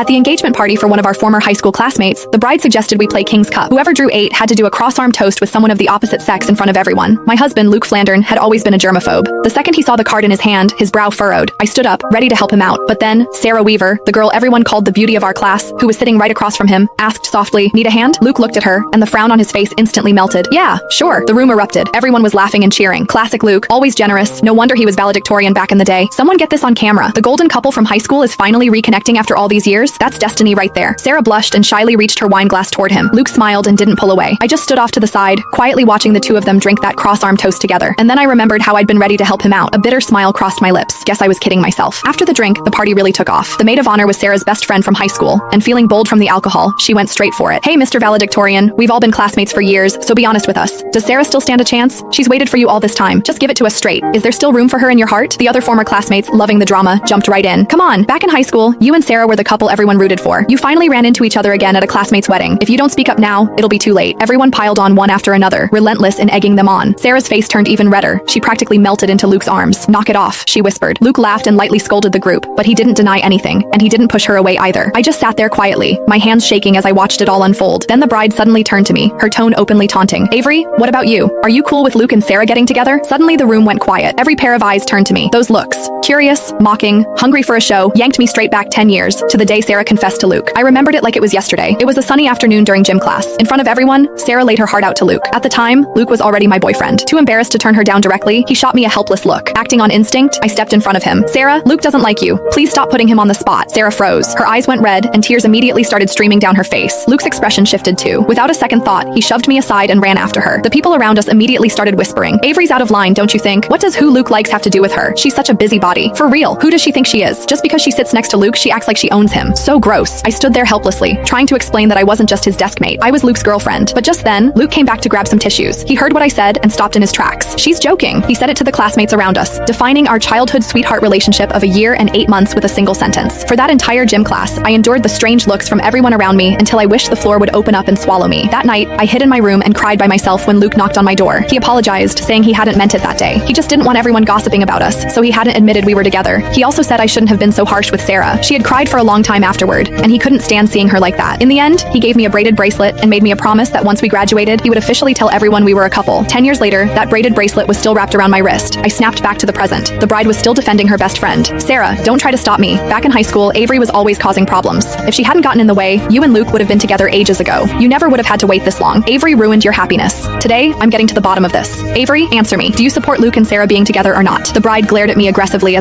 At the engagement party for one of our former high school classmates, the bride suggested we play King's Cup. Whoever drew 8 had to do a cross-arm toast with someone of the opposite sex in front of everyone. My husband, Luke Flandern, had always been a germaphobe. The second he saw the card in his hand, his brow furrowed. I stood up, ready to help him out. But then, Sarah Weaver, the girl everyone called the beauty of our class, who was sitting right across from him, asked softly, "Need a hand?" Luke looked at her, and the frown on his face instantly melted. "Yeah, sure." The room erupted. Everyone was laughing and cheering. Classic Luke, always generous. No wonder he was valedictorian back in the day. Someone get this on camera. The golden couple from high school is finally reconnecting after all these years. That's destiny right there. Sarah blushed and shyly reached her wine glass toward him. Luke smiled and didn't pull away. I just stood off to the side, quietly watching the two of them drink that cross-arm toast together. And then I remembered how I'd been ready to help him out. A bitter smile crossed my lips. Guess I was kidding myself. After the drink, the party really took off. The maid of honor was Sarah's best friend from high school, and feeling bold from the alcohol, she went straight for it. "Hey, Mr. Valedictorian, we've all been classmates for years, so be honest with us. Does Sarah still stand a chance? She's waited for you all this time. Just give it to us straight. Is there still room for her in your heart?" The other former classmates, loving the drama, jumped right in. "Come on, back in high school, you and Sarah were the couple everyone rooted for. You finally ran into each other again at a classmate's wedding. If you don't speak up now, it'll be too late." Everyone piled on one after another, relentless in egging them on. Sarah's face turned even redder. She practically melted into Luke's arms. "Knock it off," she whispered. Luke laughed and lightly scolded the group, but he didn't deny anything, and he didn't push her away either. I just sat there quietly, my hands shaking as I watched it all unfold. Then the bride suddenly turned to me, her tone openly taunting. "Avery, what about you? Are you cool with Luke and Sarah getting together?" Suddenly the room went quiet. Every pair of eyes turned to me. Those looks, curious, mocking, hungry for a show, yanked me straight back 10 years, to the day Sarah confessed to Luke. I remembered it like it was yesterday. It was a sunny afternoon during gym class. In front of everyone, Sarah laid her heart out to Luke. At the time, Luke was already my boyfriend. Too embarrassed to turn her down directly, he shot me a helpless look. Acting on instinct, I stepped in front of him. "Sarah, Luke doesn't like you. Please stop putting him on the spot." Sarah froze. Her eyes went red, and tears immediately started streaming down her face. Luke's expression shifted too. Without a second thought, he shoved me aside and ran after her. The people around us immediately started whispering, "Avery's out of line, don't you think? What does who Luke likes have to do with her? She's such a busybody. For real, who does she think she is? Just because she sits next to Luke, she acts like she owns him. So gross." I stood there helplessly, trying to explain that I wasn't just his desk mate. I was Luke's girlfriend. But just then, Luke came back to grab some tissues. He heard what I said and stopped in his tracks. "She's joking." He said it to the classmates around us, defining our childhood sweetheart relationship of a year and 8 months with a single sentence. For that entire gym class, I endured the strange looks from everyone around me until I wished the floor would open up and swallow me. That night, I hid in my room and cried by myself when Luke knocked on my door. He apologized, saying he hadn't meant it that day. He just didn't want everyone gossiping about us, so he hadn't admitted we were together. He also said I shouldn't have been so harsh with Sarah. She had cried for a long time afterward, and he couldn't stand seeing her like that. In the end, he gave me a braided bracelet and made me a promise that once we graduated, he would officially tell everyone we were a couple. 10 years later, that braided bracelet was still wrapped around my wrist. I snapped back to the present. The bride was still defending her best friend. "Sarah, don't try to stop me. Back in high school, Avery was always causing problems. If she hadn't gotten in the way, you and Luke would have been together ages ago. You never would have had to wait this long. Avery ruined your happiness. Today, I'm getting to the bottom of this. Avery, answer me. Do you support Luke and Sarah being together or not?" The bride glared at me aggressively as